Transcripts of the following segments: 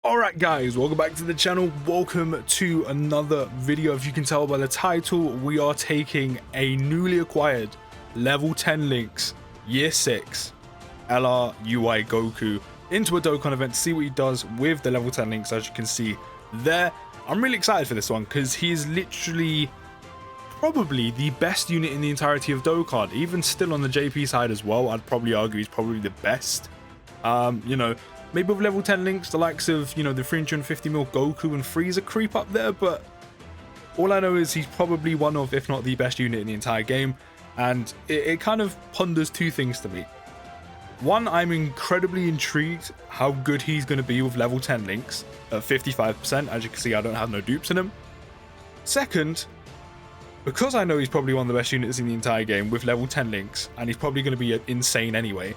Alright guys, welcome back to the channel. Welcome to another video. If you can tell by the title, we are taking a newly acquired level 10 links year 6 LR UI Goku into a Dokkan event to see what he does with the level 10 links. As you can see there, I'm really excited for this one because he is literally probably the best unit in the entirety of Dokkan. Even still on the JP side as well, I'd probably argue he's probably the best. Maybe with level 10 links, the likes of, the 350 mil Goku and Frieza creep up there, but all I know is he's probably one of, if not the best unit in the entire game, and it kind of ponders two things to me. One, I'm incredibly intrigued how good he's going to be with level 10 links at 55%. As you can see, I don't have no dupes in him. Second, because I know he's probably one of the best units in the entire game with level 10 links, and he's probably going to be insane anyway,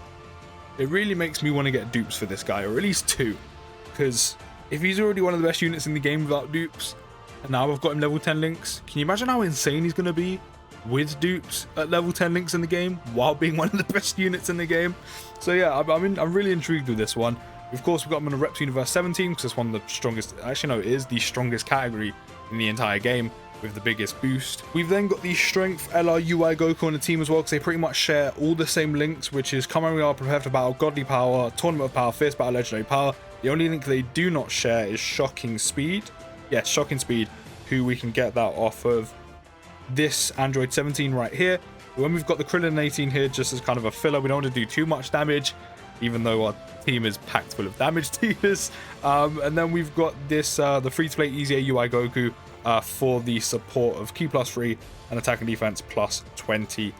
it really makes me want to get dupes for this guy, or at least two, because if he's already one of the best units in the game without dupes, and now I've got him level 10 links, can you imagine how insane he's going to be with dupes at level 10 links in the game, while being one of the best units in the game? So yeah, I'm really intrigued with this one. Of course, we've got him on a Reps Universe 17, because it's one of the strongest, actually no, it is the strongest category in the entire game, with the biggest boost. We've then got the Strength LR UI Goku on the team as well, because they pretty much share all the same links, which is Come We Are, Prepare for Battle, Godly Power, Tournament of Power, Fierce Battle, Legendary Power. The only link they do not share is Shocking Speed. Yes, Shocking Speed, who we can get that off of this Android 17 right here. When we've got the Krillin 18 here, just as kind of a filler, we don't want to do too much damage, even though our team is packed full of damage dealers. And then we've got this, the free-to-play Easier UI Goku, for the support of Ki +3 and attack and defense plus 20%,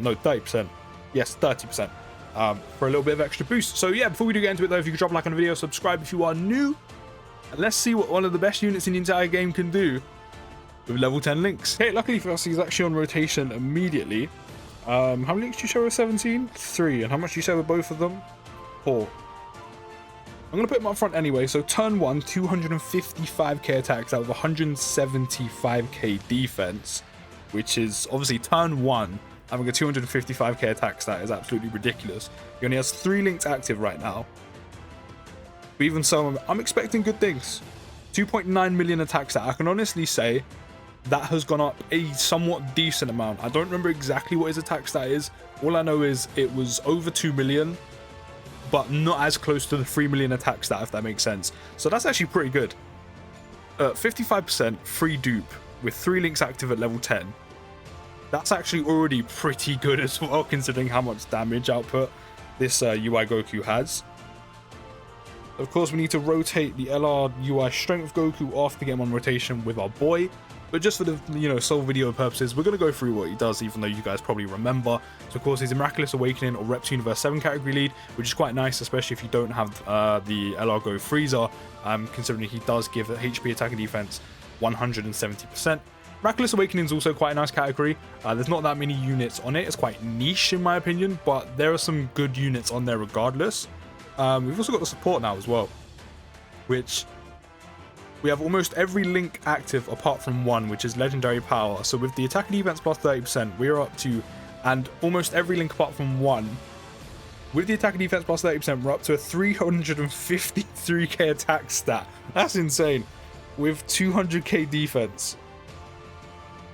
no 30%, yes 30%, for a little bit of extra boost. So yeah, before we do get into it though, if you could drop a like on the video, subscribe if you are new, and let's see what one of the best units in the entire game can do with level 10 links. Okay, luckily for us, he's actually on rotation immediately. How many links do you show with 17? 3. And how much do you show with both of them? 4. I'm going to put him up front anyway. So turn 1, 255k attacks out of 175k defense, which is obviously turn 1 having a 255k attack stat is absolutely ridiculous. He only has 3 links active right now. But even so, I'm expecting good things. 2.9 million attack stat. I can honestly say that has gone up a somewhat decent amount. I don't remember exactly what his attack stat is. All I know is it was over 2 million. But not as close to the 3 million attack stat, if that makes sense. So that's actually pretty good. 55% free dupe with 3 links active at level 10. That's actually already pretty good as well, considering how much damage output this UI Goku has. Of course, we need to rotate the LR UI Strength Goku off to get him on rotation with our boy. But just for the, sole video purposes, we're going to go through what he does, even though you guys probably remember. So, of course, he's a Miraculous Awakening or Reps Universe 7 category lead, which is quite nice, especially if you don't have the LR Go Frieza, considering he does give HP attack and defense 170%. Miraculous Awakening is also quite a nice category. There's not that many units on it. It's quite niche, in my opinion, but there are some good units on there regardless. We've also got the support now as well, which we have almost every link active apart from one, which is Legendary Power. So with the attack and defense plus 30%, we're up to, and almost every link apart from one, with the attack and defense plus 30%, we're up to a 353k attack stat. That's insane. With 200k defense.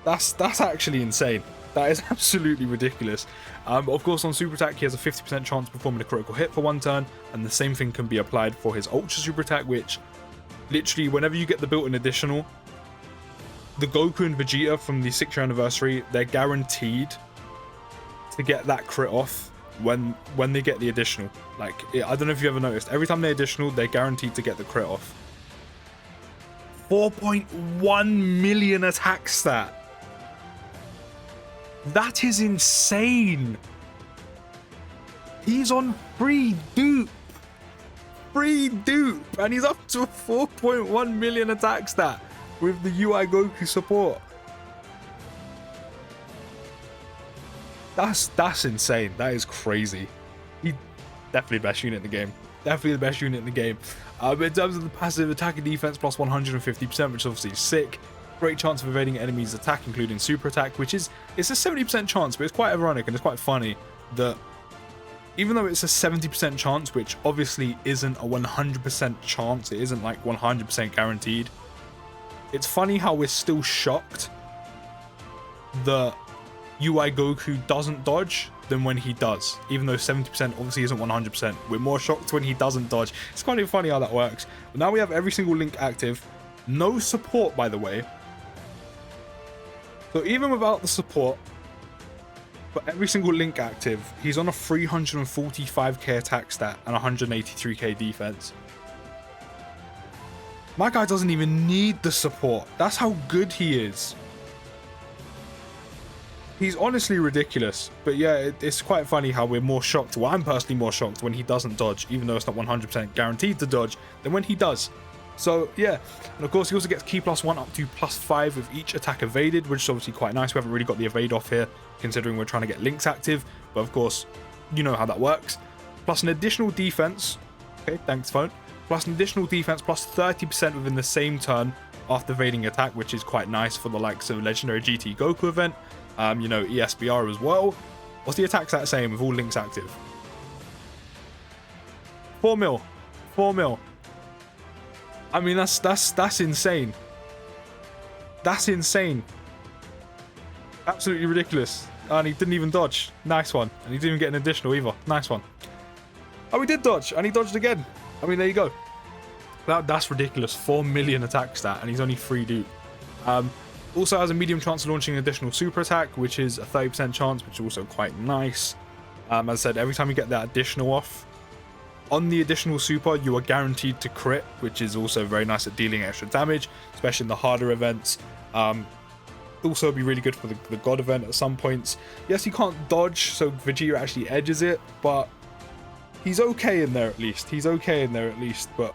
That's actually insane. That is absolutely ridiculous. Of course, on Super Attack, he has a 50% chance of performing a critical hit for 1 turn, and the same thing can be applied for his Ultra Super Attack, which literally, whenever you get the built-in additional, the Goku and Vegeta from the 6th year anniversary, they're guaranteed to get that crit off when they get the additional. Like, I don't know if you ever noticed, every time they're additional, they're guaranteed to get the crit off. 4.1 million attack stat. That is insane. He's on free dupe. Free dupe, and he's up to a 4.1 million attack stat with the UI Goku support. That's insane. That is crazy. He definitely the best unit in the game. Definitely the best unit in the game. In terms of the passive attack and defense plus 150%, which is obviously sick. Great chance of evading enemies' attack, including super attack, which is, it's a 70% chance, but it's quite ironic and it's quite funny that even though it's a 70% chance, which obviously isn't a 100% chance, it isn't like 100% guaranteed. It's funny how we're still shocked that UI Goku doesn't dodge than when he does, even though 70% obviously isn't 100%. We're more shocked when he doesn't dodge. It's kind of funny how that works. But now we have every single link active. No support, by the way. So even without the support, for every single link active, he's on a 345k attack stat and 183k defense. My guy doesn't even need the support. That's how good he is. He's honestly ridiculous. But yeah, it's quite funny how we're more shocked. Well, I'm personally more shocked when he doesn't dodge, even though it's not 100% guaranteed to dodge, than when he does. So yeah, and of course he also gets key +1 up to +5 with each attack evaded, which is obviously quite nice. We haven't really got the evade off here, considering we're trying to get links active, but of course, you know how that works. Plus an additional defense, okay, thanks phone, plus an additional defense plus 30% within the same turn after evading attack, which is quite nice for the likes of Legendary GT Goku event, you know, ESBR as well. What's the attack stat saying with all links active? 4 mil, 4 mil. I mean, that's insane. That's insane. Absolutely ridiculous. And he didn't even dodge. Nice one. And he didn't even get an additional either. Nice one. Oh, he did dodge. And he dodged again. I mean, there you go. That's ridiculous. 4 million attack stat. And he's only 3 dupe. Also has a medium chance of launching an additional super attack, which is a 30% chance, which is also quite nice. As I said, every time you get that additional off, on the additional super, you are guaranteed to crit, which is also very nice at dealing extra damage, especially in the harder events. Also be really good for the God event at some points. Yes, you can't dodge, so Vegeta actually edges it, but he's okay in there at least. He's okay in there at least, but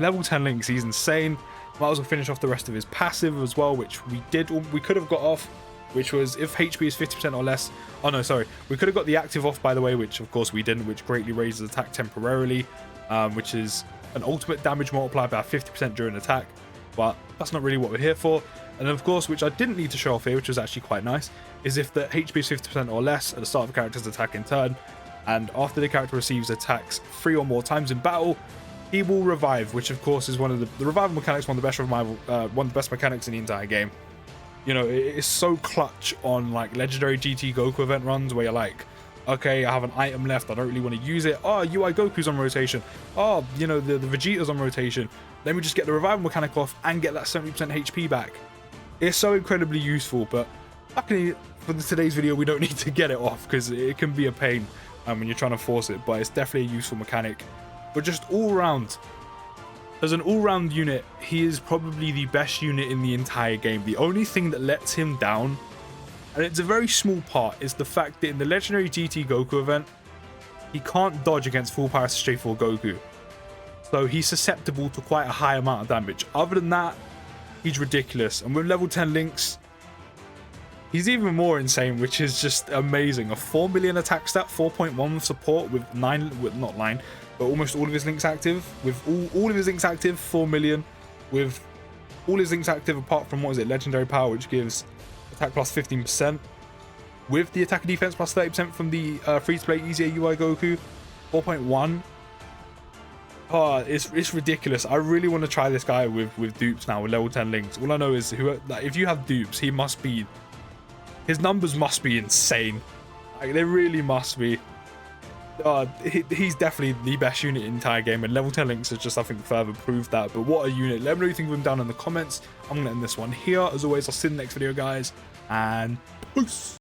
level 10 links, he's insane. Might as well finish off the rest of his passive as well, which we could have got off, which was if HP is 50% or less. Oh no, sorry. We could have got the active off, by the way, which of course we didn't, which greatly raises attack temporarily, which is an ultimate damage multiplier by 50% during attack, but that's not really what we're here for. And of course, which I didn't need to show off here, which was actually quite nice, is if the HP is 50% or less at the start of the character's attack in turn, and after the character receives attacks 3 or more times in battle, he will revive, which of course is one of the revival mechanics, one of the best mechanics in the entire game. You know, it is so clutch on like Legendary GT Goku event runs where you're like, okay, I have an item left, I don't really want to use it. Oh, UI Goku's on rotation. Oh, you know, the Vegeta's on rotation. Let me just get the revival mechanic off and get that 70% HP back. It's so incredibly useful, but luckily for today's video, we don't need to get it off because it can be a pain when you're trying to force it, but it's definitely a useful mechanic. But just all round, as an all-round unit, he is probably the best unit in the entire game. The only thing that lets him down, and it's a very small part, is the fact that in the Legendary GT Goku event, he can't dodge against full power SJ4 Goku. So he's susceptible to quite a high amount of damage. Other than that, he's ridiculous. And with level 10 links, he's even more insane, which is just amazing. A 4 million attack stat, 4.1 with support, with but almost all of his links active, with all of his links active, 4 million, with all his links active apart from, what is it, legendary power, which gives attack plus 15%, with the attack and defense plus 30% from the free-to-play easier UI Goku, 4.1. Oh, it's ridiculous. I really want to try this guy with dupes now, with level 10 links. All I know is if you have dupes, his numbers must be insane. Like, they really must be. He's definitely the best unit in the entire game, and level 10 links has just, I think, further proved that. But what a unit. Let me know what you think of him down in the comments. I'm going to end this one here. As always, I'll see you in the next video, guys, and peace.